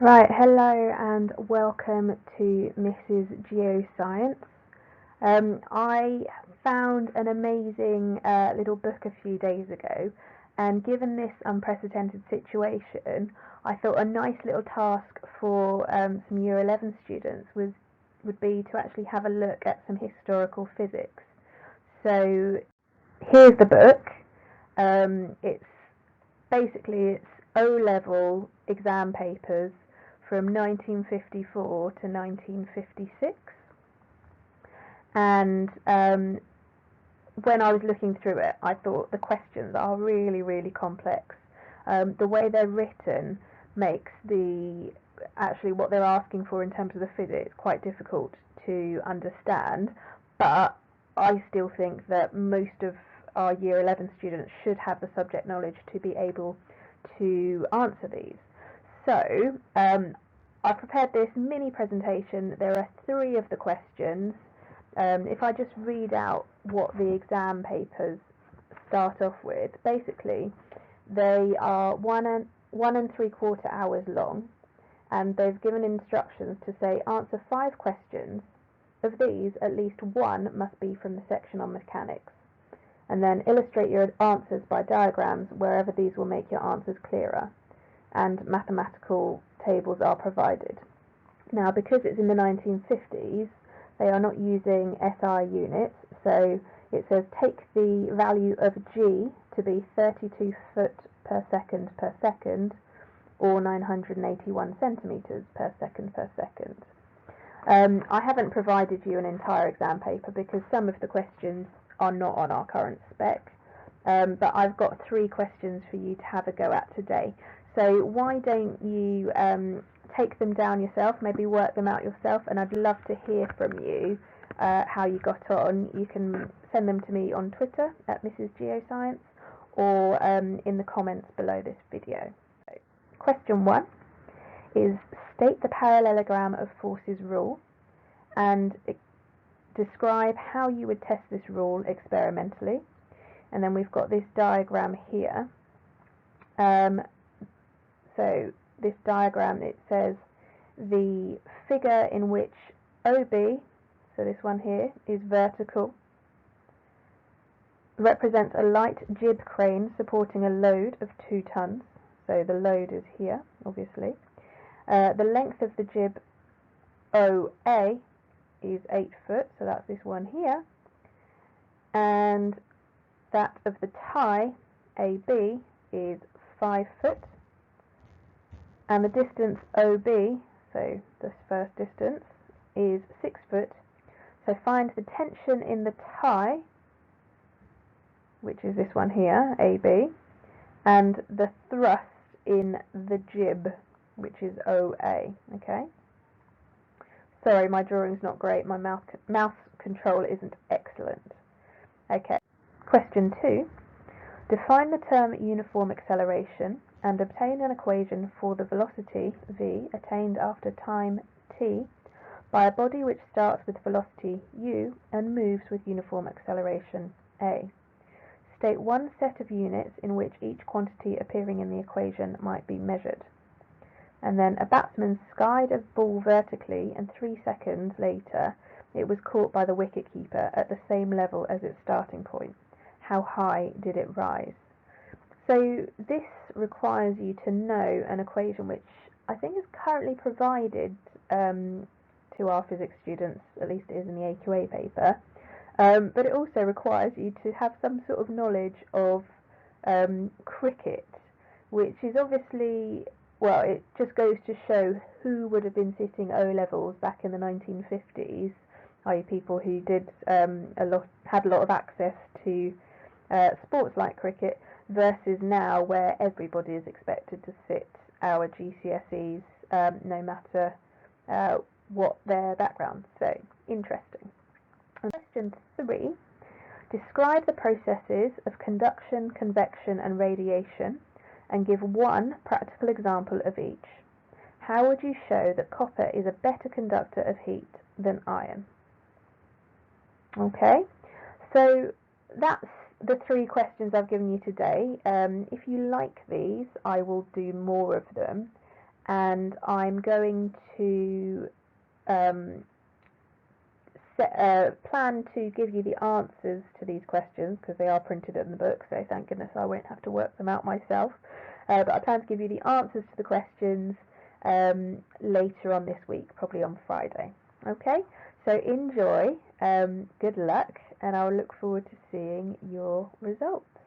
Right, hello and welcome to Mrs. Geoscience. I found an amazing little book a few days ago, and given this unprecedented situation, I thought a nice little task for some Year 11 students would be to actually have a look at some historical physics. So here's the book. It's basically O-level exam papers from 1954 to 1956, and when I was looking through it, I thought the questions are really, really complex. The way they're written makes actually what they're asking for in terms of the physics quite difficult to understand, but I still think that most of our Year 11 students should have the subject knowledge to be able to answer these. So I prepared this mini presentation. There are 3 of the questions. If I just read out what the exam papers start off with, basically they are 1 3/4 hours long, and they've given instructions to say answer 5 questions. Of these, at least 1 must be from the section on mechanics, and then illustrate your answers by diagrams wherever these will make your answers clearer, and mathematical tables are provided. Now, because it's in the 1950s, they are not using SI units, so it says take the value of G to be 32 foot per second, or 981 centimetres per second. I haven't provided you an entire exam paper because some of the questions are not on our current spec, but I've got 3 questions for you to have a go at today. So why don't you take them down yourself, maybe work them out yourself, and I'd love to hear from you how you got on. You can send them to me on Twitter at Mrs. Geoscience, or in the comments below this video. So, question 1 is state the parallelogram of forces rule and describe how you would test this rule experimentally. And then we've got this diagram here. So this diagram, it says the figure in which OB, so this one here, is vertical, represents a light jib crane supporting a load of 2 tons. So the load is here, obviously. The length of the jib OA is 8 foot, so that's this one here. And that of the tie AB is 5 foot. And the distance OB, so this first distance, is 6 foot. So find the tension in the tie, which is this one here, AB, and the thrust in the jib, which is OA, okay? Sorry, my drawing's not great. My mouse control isn't excellent. Okay. Question 2. Define the term uniform acceleration and obtain an equation for the velocity v attained after time t by a body which starts with velocity u and moves with uniform acceleration a. State one set of units in which each quantity appearing in the equation might be measured. And then a batsman skied a ball vertically, and 3 seconds later it was caught by the wicket-keeper at the same level as its starting point. How high did it rise? So this requires you to know an equation which I think is currently provided to our physics students, at least it is in the AQA paper, but it also requires you to have some sort of knowledge of cricket, which is obviously, well, it just goes to show who would have been sitting O-levels back in the 1950s, i.e. people who had a lot of access to sports like cricket, versus now where everybody is expected to sit our GCSEs, no matter what their background. So, interesting. And question 3, describe the processes of conduction, convection and radiation and give 1 practical example of each. How would you show that copper is a better conductor of heat than iron? Okay, so that's the 3 questions I've given you today. If you like these, I will do more of them. and I'm going to plan to give you the answers to these questions, because they are printed in the book, so thank goodness I won't have to work them out myself. But I plan to give you the answers to the questions later on this week, probably on Friday. Okay, so enjoy, good luck, and I'll look forward to seeing your results.